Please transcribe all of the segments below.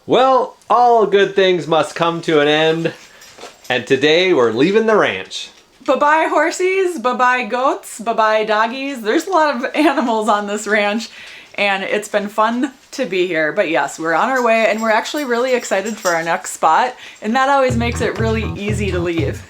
Well, all good things must come to an end, and today we're leaving the ranch. Bye-bye horsies, bye-bye goats, bye-bye doggies. There's a lot of animals on this ranch, and it's been fun to be here. But yes, we're on our way, and we're actually really excited for our next spot, and that always makes it really easy to leave.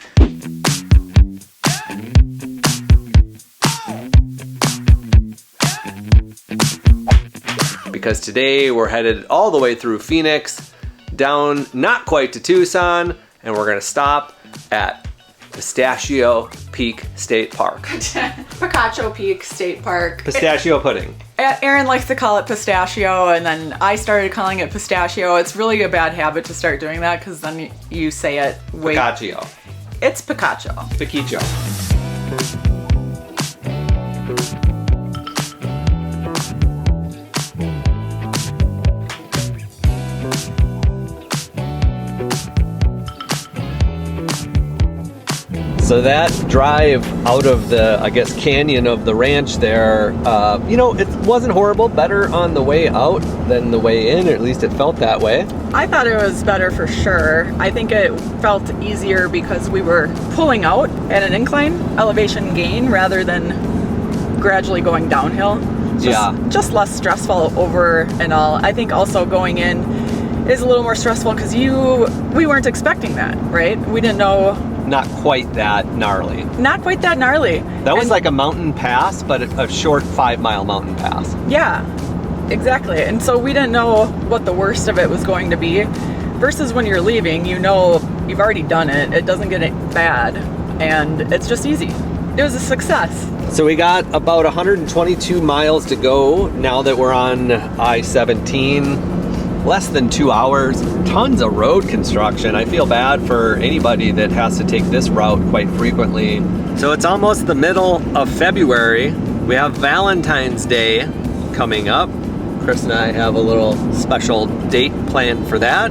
Because today we're headed all the way through Phoenix, down not quite to Tucson, and we're gonna stop at Pistacho Peak State Park. Picacho Peak State Park. Pistachio pudding. Aaron likes to call it pistachio, and then I started calling it pistachio. It's really a bad habit to start doing that because then you say it way... Picacho. It's Picacho. Picacho. So that drive out of the, I guess, canyon of the ranch there, you know, it wasn't horrible. Better on the way out than the way in, or at least it felt that way. I thought it was better for sure. I think it felt easier because we were pulling out at an incline elevation gain rather than gradually going downhill. Just less stressful over and all. I think also going in is a little more stressful because we weren't expecting that, right? We didn't know. Not quite that gnarly. Not quite that gnarly. That was like a mountain pass, but a short 5-mile mountain pass. Yeah, exactly. And so we didn't know what the worst of it was going to be. Versus when you're leaving, you know you've already done it. It doesn't get bad, and it's just easy. It was a success. So we got about 122 miles to go now that we're on I-17. Less than 2 hours, tons of road construction. I feel bad for anybody that has to take this route quite frequently. So it's almost the middle of February. We have Valentine's Day coming up. Chris and I have a little special date planned for that.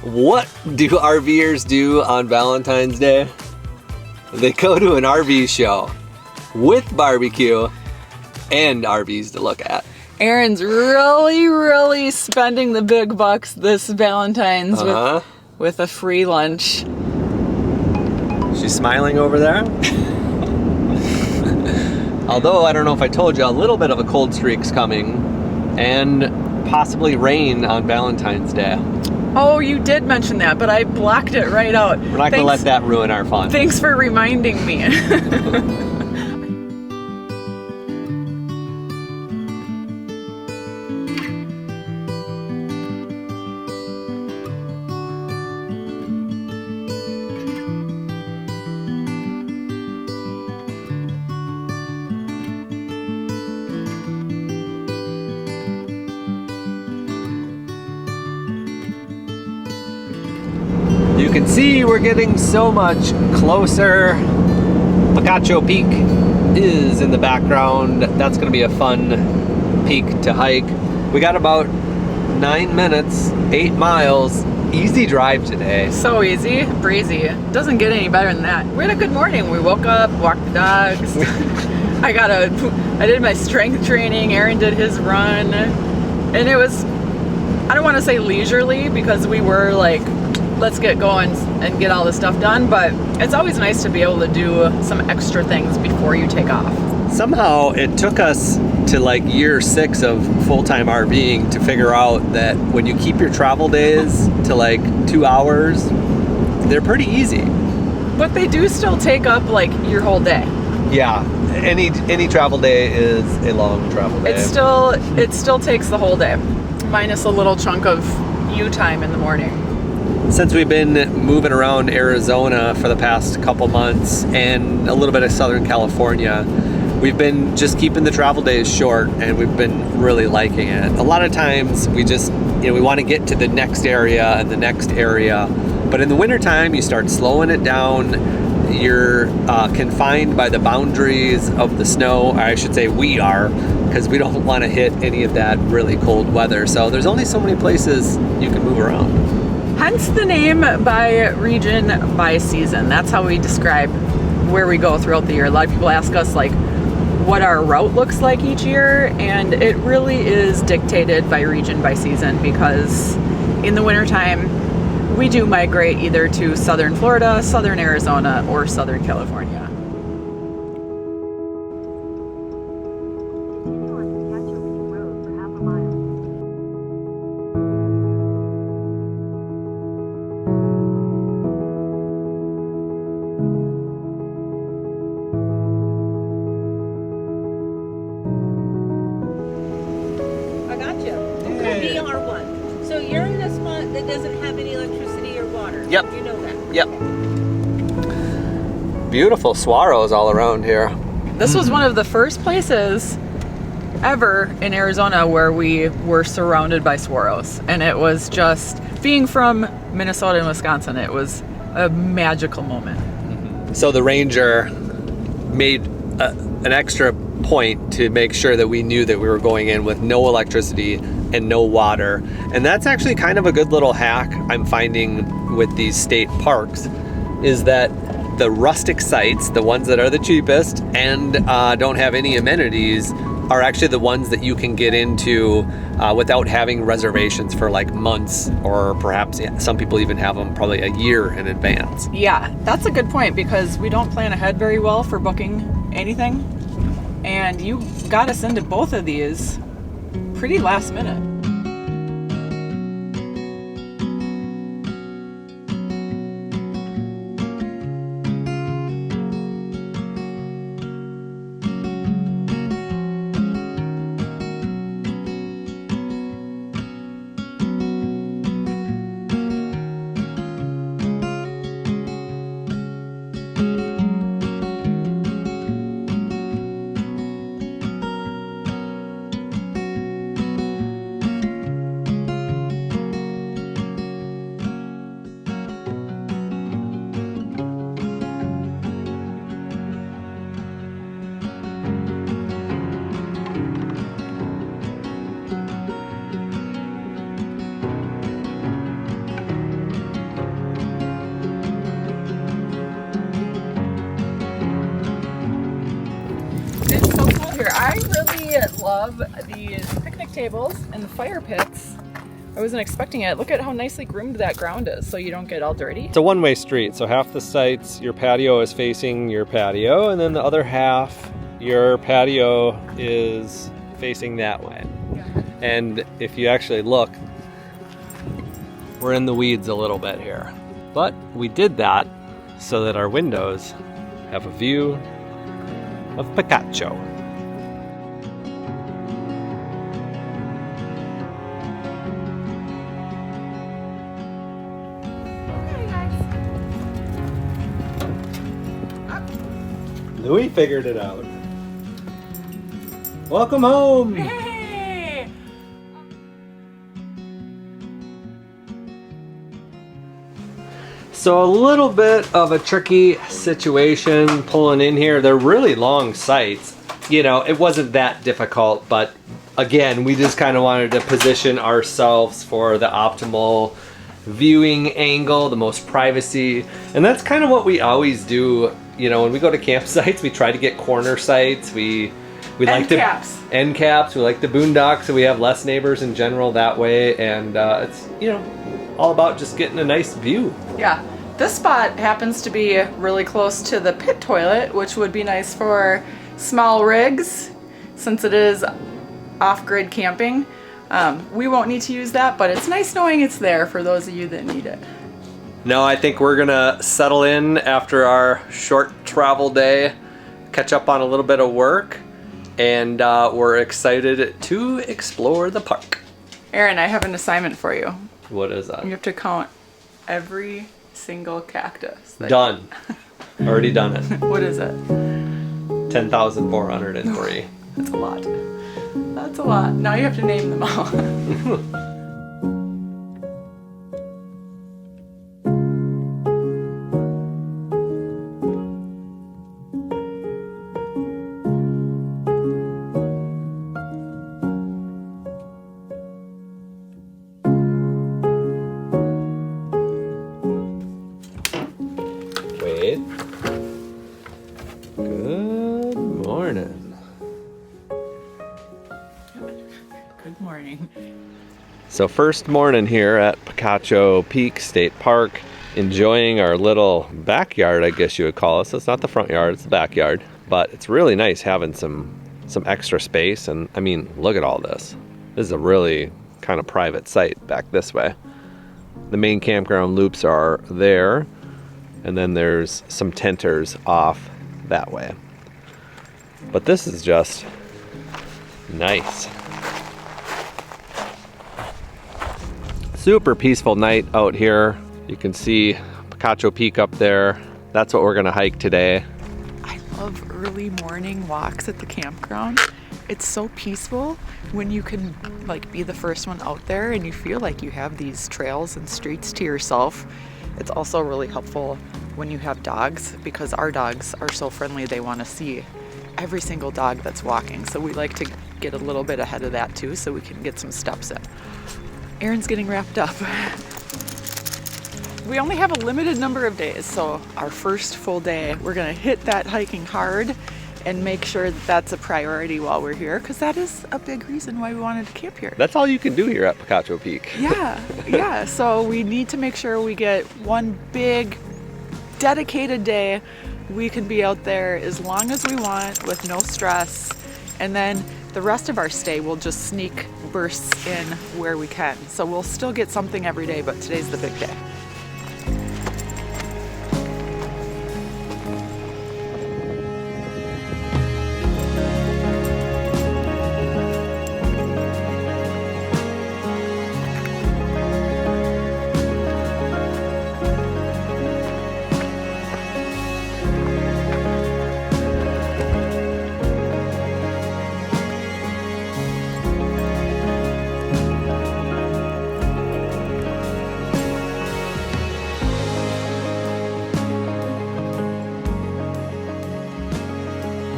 What do RVers do on Valentine's Day? They go to an RV show with barbecue and RVs to look at. Aaron's really spending the big bucks this Valentine's with a free lunch. She's smiling over there. Although, I don't know if I told you, a little bit of a cold streak's coming and possibly rain on Valentine's Day. Oh, you did mention that, but I blocked it right out. We're not going to let that ruin our fun. Thanks for reminding me. You can see we're getting so much closer. Picacho Peak is in the background. That's going to be a fun peak to hike. We got about 9 minutes, 8 miles. Easy drive today. So easy, breezy. Doesn't get any better than that. We had a good morning. We woke up, walked the dogs. I did my strength training. Aaron did his run. And it was, I don't want to say leisurely because we were like, let's get going and get all this stuff done, but it's always nice to be able to do some extra things before you take off. Somehow it took us to like year 6 of full-time RVing to figure out that when you keep your travel days to like 2 hours, they're pretty easy. But they do still take up like your whole day. Yeah, any travel day is a long travel day. It still takes the whole day, minus a little chunk of you time in the morning. Since we've been moving around Arizona for the past couple months and a little bit of Southern California, we've been just keeping the travel days short, and we've been really liking it. A lot of times we just, we want to get to the next area and the next area, but in the wintertime you start slowing it down. You're confined by the boundaries of the snow, or I should say we are, because we don't want to hit any of that really cold weather. So there's only so many places you can move around. Hence the name by region, by season. That's how we describe where we go throughout the year. A lot of people ask us like, what our route looks like each year, and it really is dictated by region, by season, because in the wintertime we do migrate either to southern Florida, southern Arizona, or southern California. Picacho Peak Road for half a mile. I got you. Okay. BR1. So you're in a spot that doesn't have any electricity or water. Yep. You know that. Yep. Beautiful saguaros all around here. This was one of the first places ever in Arizona where we were surrounded by saguaros, and it was just, being from Minnesota and Wisconsin, it was a magical moment. So the ranger made an extra point to make sure that we knew that we were going in with no electricity and no water. And that's actually kind of a good little hack I'm finding with these state parks, is that the rustic sites, the ones that are the cheapest and don't have any amenities, are actually the ones that you can get into without having reservations for like months, or perhaps some people even have them probably a year in advance. Yeah, that's a good point, because we don't plan ahead very well for booking anything, and you got us into both of these pretty last minute. It's so cool here. I really love these picnic tables and the fire pits. I wasn't expecting it. Look at how nicely groomed that ground is, so you don't get all dirty. It's a one-way street, so half the sites, your patio is facing your patio, and then the other half, your patio is facing that way. And if you actually look, we're in the weeds a little bit here. But we did that so that our windows have a view of Picacho. Louis figured it out. Welcome home! Hey! So a little bit of a tricky situation pulling in here. They're really long sites. You know, it wasn't that difficult, but again, we just kind of wanted to position ourselves for the optimal viewing angle, the most privacy. And that's kind of what we always do. You know, when we go to campsites, we try to get corner sites. We like the end caps. We like the boondocks, so we have less neighbors in general that way. And it's, you know, all about just getting a nice view. Yeah, this spot happens to be really close to the pit toilet, which would be nice for small rigs since it is off-grid camping. We won't need to use that, but it's nice knowing it's there for those of you that need it. No, I think we're gonna settle in after our short travel day, catch up on a little bit of work, and we're excited to explore the park. Aaron, I have an assignment for you. What is that? You have to count every single cactus. Done. Already done it. What is it? 10,403. That's a lot. That's a lot. Now you have to name them all. Wait. Good morning. So first morning here at Picacho Peak State Park, enjoying our little backyard, I guess you would call it. So it's not the front yard, it's the backyard. But it's really nice having some extra space. And I mean, look at all this. This is a really kind of private site back this way. The main campground loops are there. And then there's some tenters off that way. But this is just nice. Super peaceful night out here. You can see Picacho Peak up there. That's what we're gonna hike today. I love early morning walks at the campground. It's so peaceful when you can like be the first one out there and you feel like you have these trails and streets to yourself. It's also really helpful when you have dogs because our dogs are so friendly. They want to see every single dog that's walking. So we like to get a little bit ahead of that too so we can get some steps in. Erin's getting wrapped up. We only have a limited number of days, so our first full day, we're gonna hit that hiking hard and make sure that that's a priority while we're here, because that is a big reason why we wanted to camp here. That's all you can do here at Picacho Peak. Yeah, so we need to make sure we get one big dedicated day. We can be out there as long as we want with no stress, and then the rest of our stay will just sneak bursts in where we can. So we'll still get something every day, but today's the big day.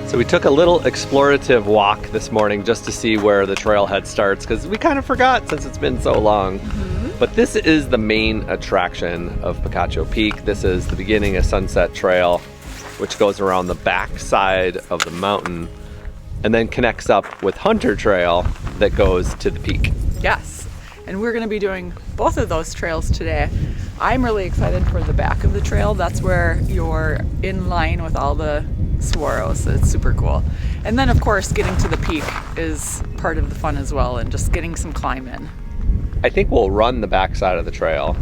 So we took a little explorative walk this morning just to see where the trailhead starts because we kind of forgot since it's been so long. But this is the main attraction of Picacho Peak. This is the beginning of Sunset Trail, which goes around the back side of the mountain and then connects up with Hunter Trail that goes to the peak. Yes, and we're gonna be doing both of those trails today. I'm really excited for the back of the trail. That's where you're in line with all the saguaros. It's super cool. And then of course getting to the peak is part of the fun as well, and just getting some climb in. I think we'll run the back side of the trail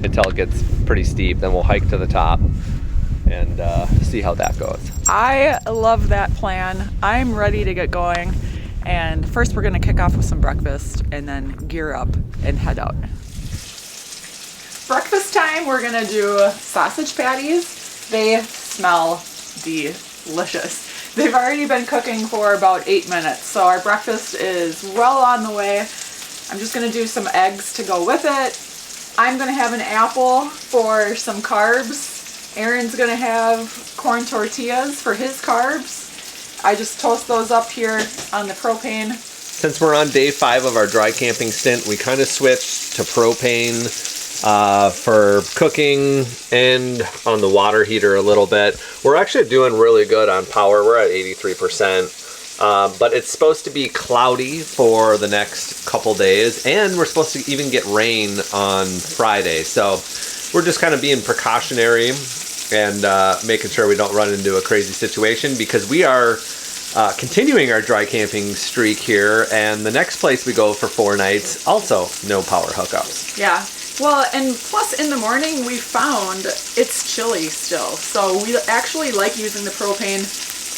until it gets pretty steep, then we'll hike to the top and see how that goes. I love that plan. I'm ready to get going, and first we're gonna kick off with some breakfast and then gear up and head out. Breakfast time, we're gonna do sausage patties. They smell delicious. They've already been cooking for about 8 minutes, so our breakfast is well on the way. I'm just gonna do some eggs to go with it. I'm gonna have an apple for some carbs. Erin's gonna have corn tortillas for his carbs. I just toast those up here on the propane. Since we're on day 5 of our dry camping stint, we kind of switched to propane for cooking and on the water heater a little bit. We're actually doing really good on power. We're at 83%, but it's supposed to be cloudy for the next couple days, and we're supposed to even get rain on Friday. So we're just kind of being precautionary and making sure we don't run into a crazy situation, because we are continuing our dry camping streak here, and the next place we go for 4 nights, also no power hookups. Yeah. Well, and plus in the morning we found it's chilly still. So we actually like using the propane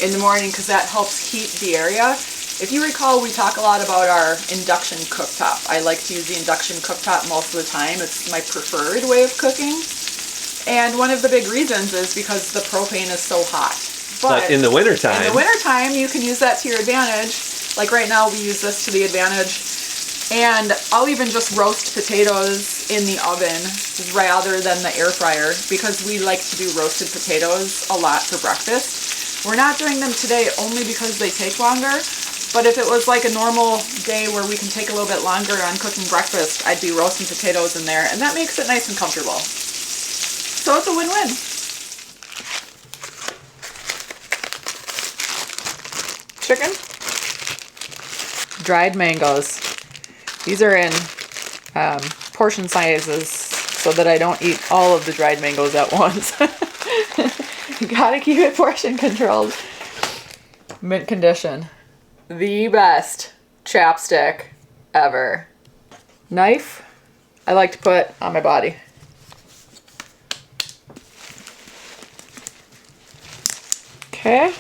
in the morning because that helps heat the area. If you recall, we talk a lot about our induction cooktop. I like to use the induction cooktop most of the time. It's my preferred way of cooking. And one of the big reasons is because the propane is so hot. But in the wintertime. In the wintertime, you can use that to your advantage. Like right now, we use this to the advantage. And I'll even just roast potatoes in the oven rather than the air fryer, because we like to do roasted potatoes a lot for breakfast. We're not doing them today only because they take longer, but if it was like a normal day where we can take a little bit longer on cooking breakfast, I'd be roasting potatoes in there, and that makes it nice and comfortable. So it's a win-win. Chicken. Dried mangoes. These are in portion sizes so that I don't eat all of the dried mangoes at once. You gotta keep it portion controlled. Mint condition. The best chapstick ever. Knife, I like to put on my body. Okay.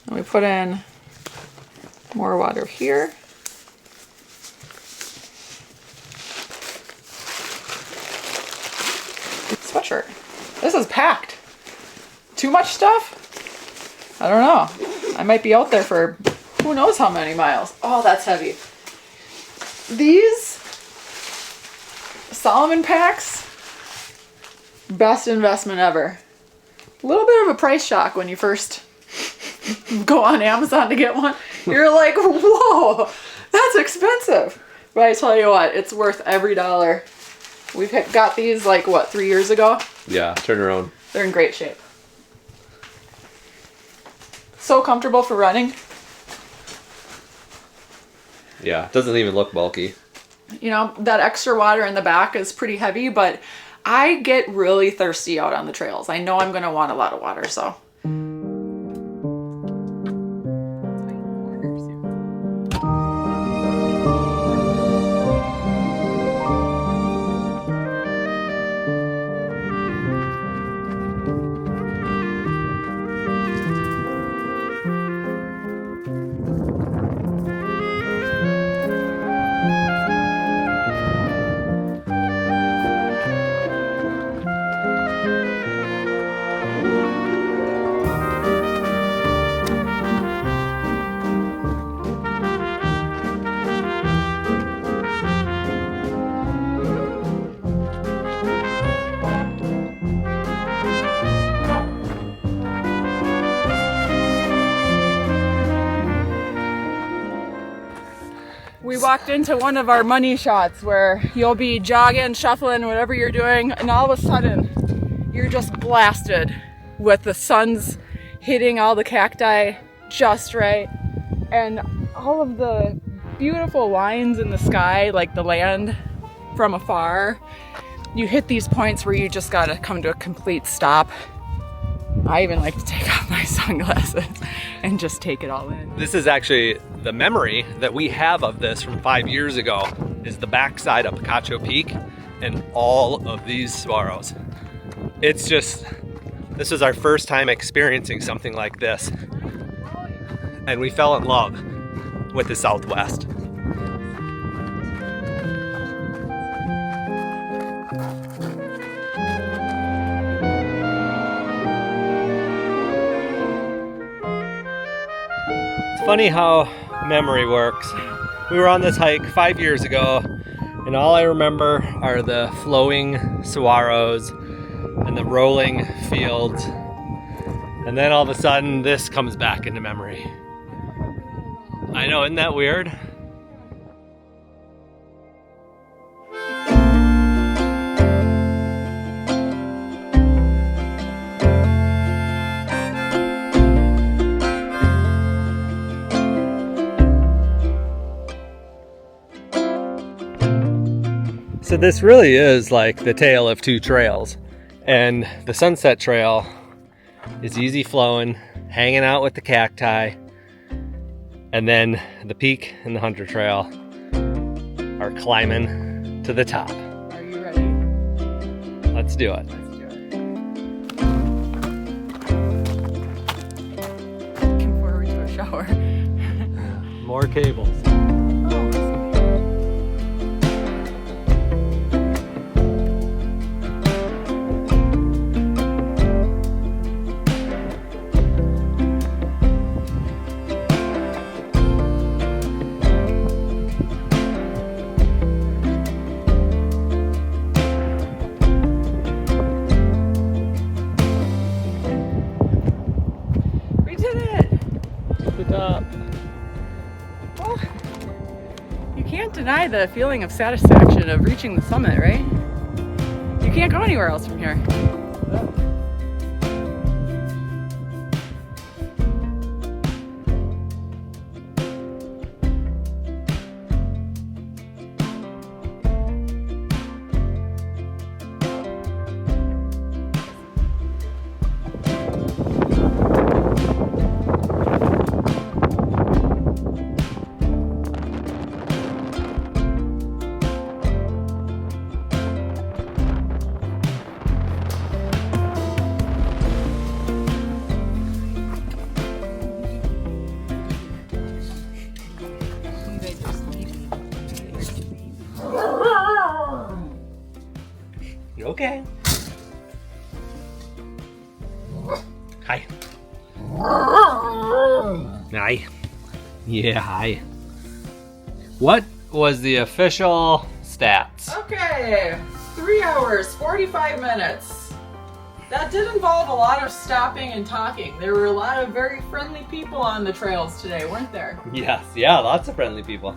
And we put in more water here. Sweatshirt. This is packed. Too much stuff? I don't know. I might be out there for who knows how many miles. Oh, that's heavy. These Solomon packs, best investment ever. A little bit of a price shock when you first go on Amazon to get one. You're like, whoa, that's expensive. But I tell you what, it's worth every dollar. We've got these like, what, 3 years ago? Yeah, turn around. They're in great shape. So comfortable for running. Yeah, it doesn't even look bulky. You know, that extra water in the back is pretty heavy, but I get really thirsty out on the trails. I know I'm going to want a lot of water, so. We walked into one of our money shots where you'll be jogging, shuffling, whatever you're doing, and all of a sudden you're just blasted with the sun's hitting all the cacti just right, and all of the beautiful lines in the sky, like the land from afar. You hit these points where you just gotta come to a complete stop. I even like to take off my sunglasses and just take it all in. This is actually the memory that we have of this from 5 years ago, is the backside of Picacho Peak and all of these saguaros. It's just, this was our first time experiencing something like this. And we fell in love with the Southwest. Funny how memory works. We were on this hike 5 years ago, and all I remember are the flowing saguaros and the rolling fields. And then all of a sudden, this comes back into memory. I know, isn't that weird? So this really is like the tale of two trails, and the Sunset Trail is easy flowing, hanging out with the cacti, and then the Peak and the Hunter Trail are climbing to the top. Are you ready? Let's do it. Let's do it. Looking forward to a shower. More cables. Well, you can't deny the feeling of satisfaction of reaching the summit, right? You can't go anywhere else from here. Okay. Hi. Hi. Yeah, hi. What was the official stats? Okay, 3 hours, 45 minutes. That did involve a lot of stopping and talking. There were a lot of very friendly people on the trails today, weren't there? Yes, yeah, lots of friendly people.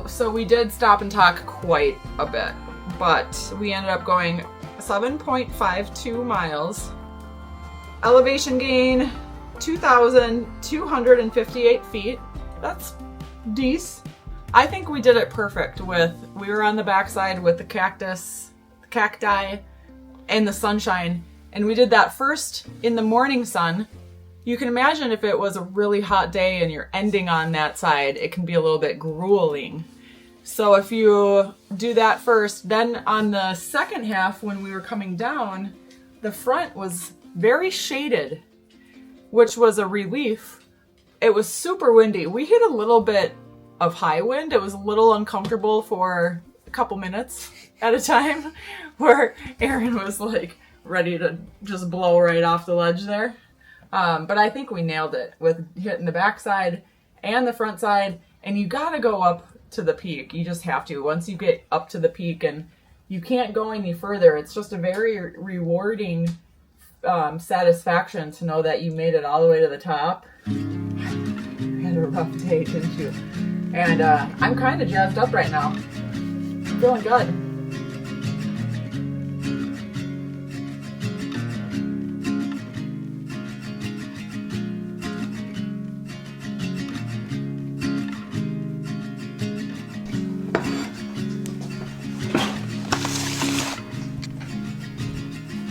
So we did stop and talk quite a bit, but we ended up going 7.52 miles. Elevation gain, 2,258 feet. That's decent. I think we did it perfect we were on the backside with the cacti, and the sunshine. And we did that first in the morning sun. You can imagine if it was a really hot day and you're ending on that side, it can be a little bit grueling. So if you do that first, then on the second half when we were coming down, the front was very shaded, which was a relief. It was super windy. We hit a little bit of high wind. It was a little uncomfortable for a couple minutes at a time where Aaron was like ready to just blow right off the ledge there. But I think we nailed it with hitting the backside and the front side. And you gotta go up to the peak. You just have to. Once you get up to the peak, and you can't go any further. It's just a very rewarding satisfaction to know that you made it all the way to the top. You had a rough day, didn't you? And I'm kind of jazzed up right now. I'm feeling good.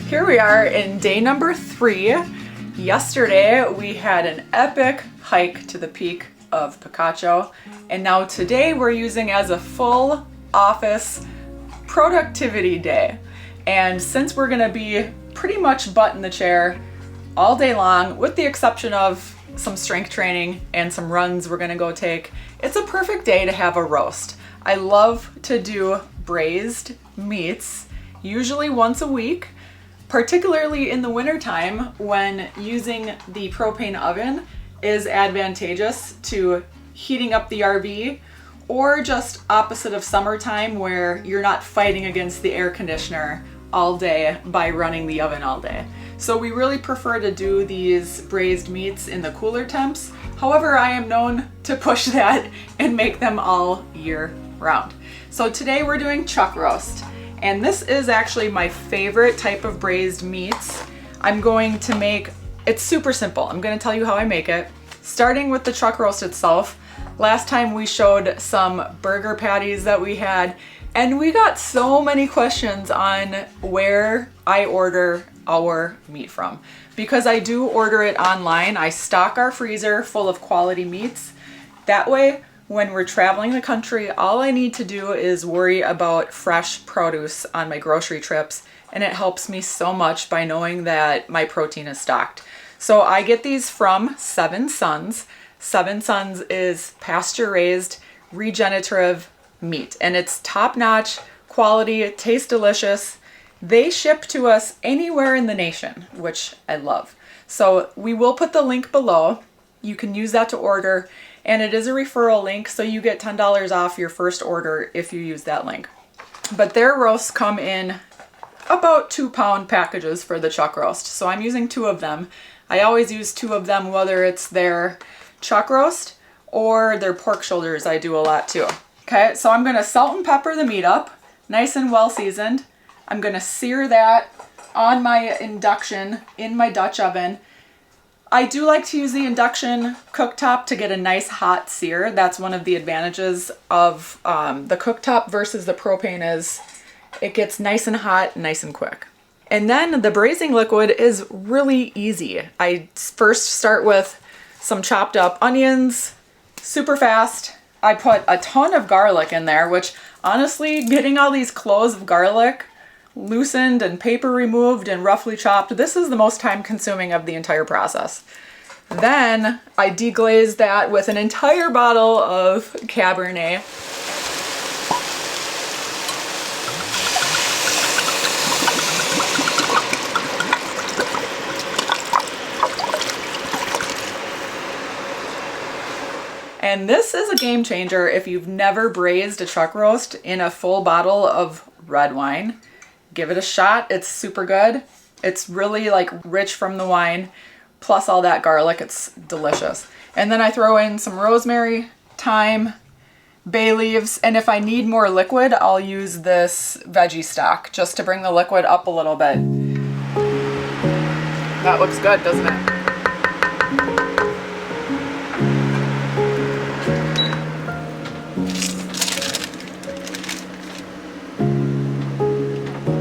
Here we are in day number 3. Yesterday we had an epic hike to the peak of Picacho, and now today we're using as a full office productivity day. And since we're gonna be pretty much butt in the chair all day long, with the exception of some strength training and some runs we're gonna go take, it's a perfect day to have a roast. I love to do braised meats, usually once a week, particularly in the wintertime when using the propane oven is advantageous to heating up the RV, or just opposite of summertime where you're not fighting against the air conditioner all day by running the oven all day. So we really prefer to do these braised meats in the cooler temps. However, I am known to push that and make them all year round. So today we're doing chuck roast. And this is actually my favorite type of braised meats. I'm going to make, it's super simple. I'm going to tell you how I make it. Starting with the chuck roast itself. Last time we showed some burger patties that we had, and we got so many questions on where I order our meat from. Because I do order it online, I stock our freezer full of quality meats. That way, when we're traveling the country, all I need to do is worry about fresh produce on my grocery trips, and it helps me so much by knowing that my protein is stocked. So I get these from Seven Sons. Seven Sons is pasture-raised, regenerative meat, and it's top-notch quality. It tastes delicious. They ship to us anywhere in the nation, which I love. So we will put the link below. You can use that to order. And it is a referral link, so you get $10 off your first order if you use that link. But their roasts come in about 2-pound packages for the chuck roast. So I'm using 2 of them. I always use 2 of them, whether it's their chuck roast or their pork shoulders. I do a lot too. Okay, so I'm gonna salt and pepper the meat up, nice and well seasoned. I'm gonna sear that on my induction in my Dutch oven. I do like to use the induction cooktop to get a nice hot sear. That's one of the advantages of the cooktop versus the propane is it gets nice and hot, nice and quick. And then the braising liquid is really easy. I first start with some chopped up onions, super fast. I put a ton of garlic in there, which honestly, getting all these cloves of garlic loosened and paper removed and roughly chopped, this is the most time consuming of the entire process. Then I deglaze that with an entire bottle of Cabernet. And this is a game changer if you've never braised a chuck roast in a full bottle of red wine. Give it a shot. It's super good. It's really like rich from the wine, plus all that garlic. It's delicious. And then I throw in some rosemary, thyme, bay leaves, and if I need more liquid, I'll use this veggie stock just to bring the liquid up a little bit. That looks good, doesn't it?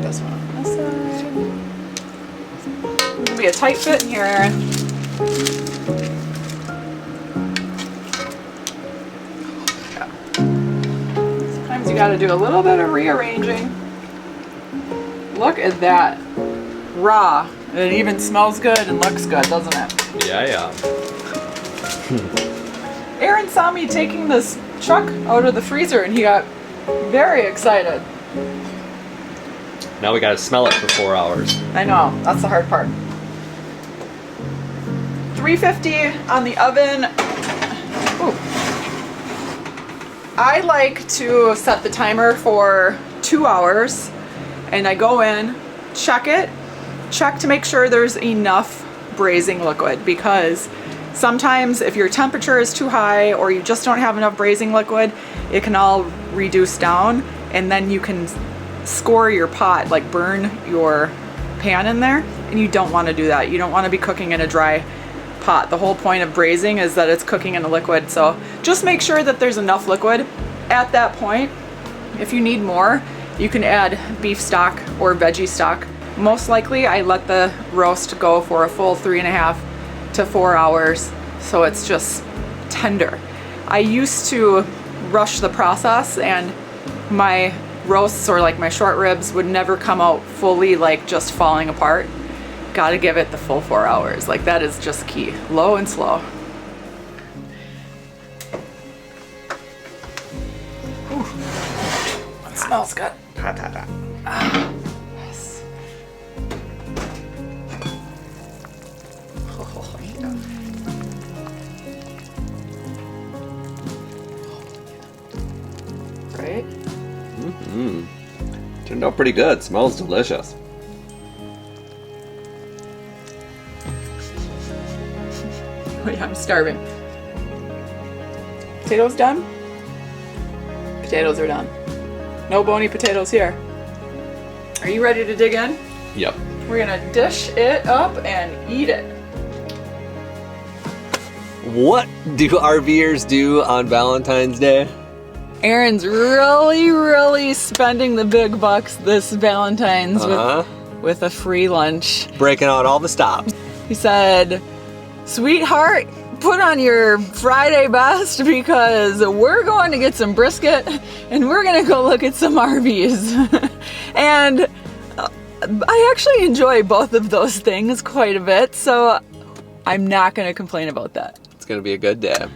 This one on this side. It's gonna be a tight fit in here, Erin. Sometimes you gotta do a little bit of rearranging. Look at that. Raw. It even smells good and looks good, doesn't it? Yeah. Erin saw me taking this chuck out of the freezer and he got very excited. Now we gotta smell it for 4 hours. I know, that's the hard part. 350 on the oven. Ooh. I like to set the timer for 2 hours and I go in, check it, check to make sure there's enough braising liquid, because sometimes if your temperature is too high or you just don't have enough braising liquid, it can all reduce down and then you can score your pot, like burn your pan in there, and you don't want to do that. You don't want to be cooking in a dry pot. The whole point of braising is that it's cooking in a liquid, so just make sure that there's enough liquid at that point. If you need more, you can add beef stock or veggie stock. Most likely I let the roast go for a full 3.5 to 4 hours so it's just tender. I used to rush the process and my roasts, or like my short ribs, would never come out fully like just falling apart. Gotta give it the full 4 hours. Like that is just key. Low and slow. Ooh. It smells good. Hot. Yes. Oh, yeah. Right? Turned out pretty good. Smells delicious. Oh yeah, I'm starving. Potatoes done? Potatoes are done. No bony potatoes here. Are you ready to dig in? Yep. We're gonna dish it up and eat it. What do RVers do on Valentine's Day? Erin's really spending the big bucks this Valentine's with a free lunch. Breaking out all the stops. He said, "Sweetheart, put on your Friday best because we're going to get some brisket and we're going to go look at some RVs." And I actually enjoy both of those things quite a bit, so I'm not going to complain about that. It's going to be a good day.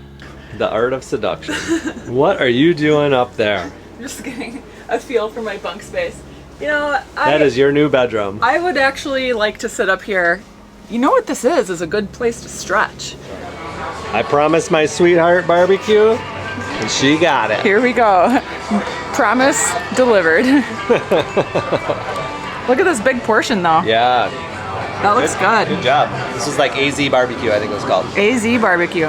The art of seduction. What are you doing up there? Just getting a feel for my bunk space. You know, That is your new bedroom. I would actually like to sit up here. You know what this is a good place to stretch. I promised my sweetheart barbecue, and she got it. Here we go. Promise delivered. Look at this big portion though. Yeah. That looks good. Good job. This was like AZ barbecue, I think it was called. AZ barbecue.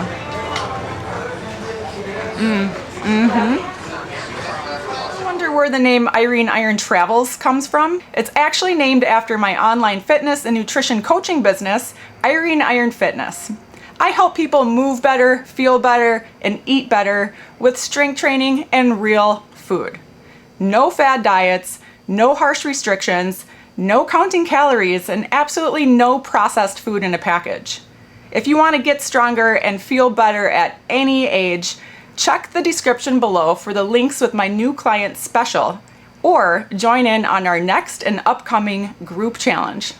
I wonder where the name Irene Iron Travels comes from. It's actually named after my online fitness and nutrition coaching business, Irene Iron Fitness. I help people move better, feel better, and eat better with strength training and real food. No fad diets, no harsh restrictions, no counting calories, and absolutely no processed food in a package. If you want to get stronger and feel better at any age, check the description below for the links with my new client special, or join in on our next and upcoming group challenge.